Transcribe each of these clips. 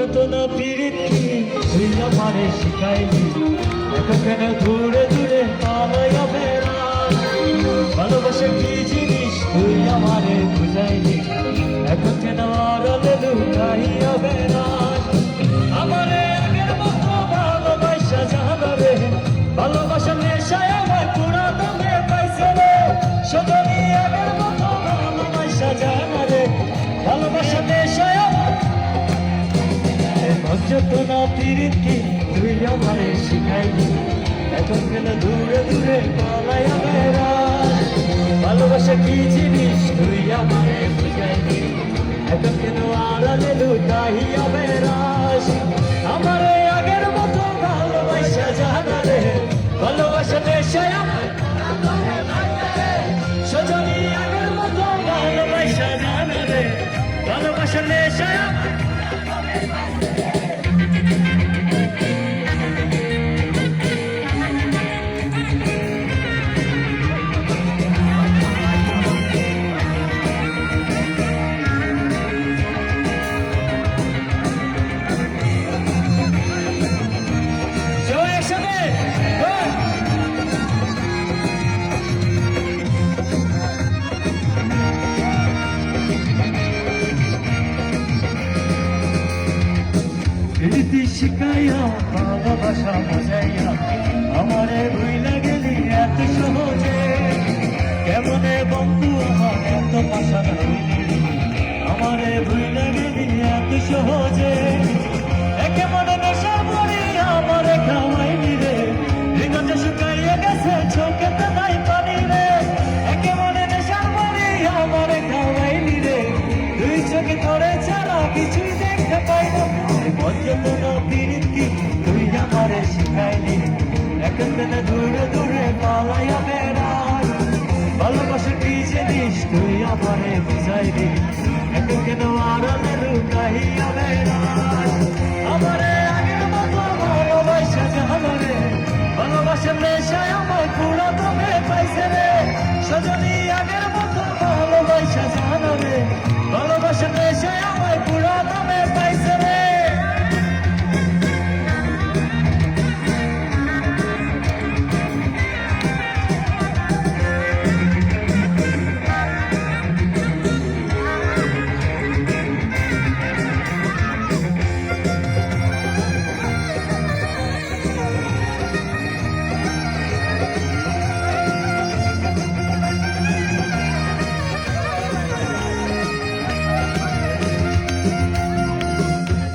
যন্ত্রণা প্রীতি তুই আমারে শিখাইলি, এখন কেন দূরে দূরে পালাইয়া বেড়াস? ভালোবাসা কি জিনিস তুই আমারে বুঝাইলি, এখন কেন আড়ালে লুকাইয়া বেড়াস? আমারে আগের মতো ভালোবাসা জানা রে, ভালোবাসার নেশায় আমার পুরা দমে পাইছে রে। সজনী আগের মতো ভালোবাসা জানা রে, ভালোবাসার নেশায় আমার যন্ত্রণা প্রীতি তুই আমারে শিখাইলি, এখন কেন দূরে দূরে পালাইয়া বেড়াস? ভালোবাসা কি জিনিস তুই আমারে বুঝাইলি, এখন কেন আড়ালে লুকাইয়া বেড়াস? আমারে আগের মতো ভালোবাসা জানা রে, ভালোবাসা নেশায় আমার সজনী আগের মতো ভালোবাসা জানা রে, ভালোবাসা নেশায় আমার প্রীতি শিখাইয়া ভালোবাসা বোঝাইয়া আমারে ভুইলা গেলি এত সহজে। কেমনে বন্ধু আমার এত পাশান হইলি, আমারে ভুইলা গেলি এত সহজে। কেমনে নেশা পড়ি আমারে খাওয়াইলি রে, হৃদয়টা শুকাইয়া গেছে চোখেতে নাই পানি রে। কেমনে নেশা পড়ি আমারে খাওয়াইলি রে, দুই চোখে ধরে ছাড়া কিছুই দেখতে পাই না। যন্ত্রণা প্রীতি তুই আমারে শিখাইলি, এখন কেন দূরে দূরে পালাইয়া বেড়াস? ভালোবাসা কি জিনিস তুই আমারে বুঝাইলি, এখন কেন আড়ালে লুকাইয়া বেড়াস? আমারে আগের মতো ভালোবাসা জানা রে, ভালোবাসার নেশায় আমার পুরা দমে পাইছে রে। সজনী আগের মতো ভালোবাসা জানা রে, ভালোবাসার নেশায় আমার পুরা দমে পাইছে রে।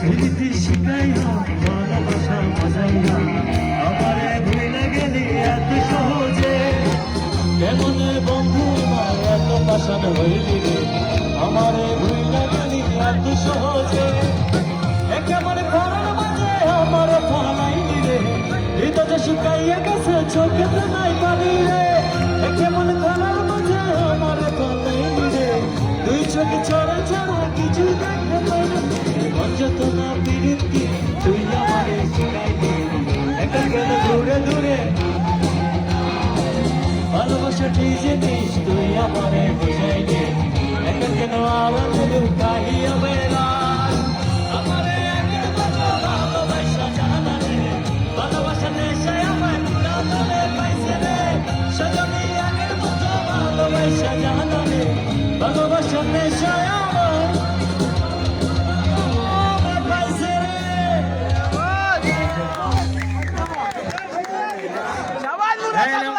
প্রীতি শিখাইয়া ভালোবাসা বাজাইয়া আমারে ভুইলা গেলি এত সহজে। কেমনে বন্ধু আমার এত পাশান হইলি রে, আমারে ভুইলা গেলি এত সহজে। কেমনে ঘরের মাঝে আমারে ফালাইলি রে, হৃদয়টা শুকাইয়া গেছে চোখেতে নাই পানি রে। কেমনে ঘরের মাঝে আমারে ফালাইলি রে, দুই চোখে ছড়া ছড়া কিছু দেখতে পাই না। যন্ত্রণা প্রীতি তুই আমারে শিখাইলি, এখন কেন দূরে দূরে ভালোবাসা কি জিনিস তুই আমারে বুঝাইলি, এখন কেন আড়ালে লুকাইয়া বেড়াস? আমারে আগের মতো ভালোবাসা জানা রে, ভালোবাসা নেশায় আমার পুরা দমে পাইছে রে। সজনী আগের মতো ভালোবাসা জানা রে, ভালোবাসা নেশায় আমার Hey,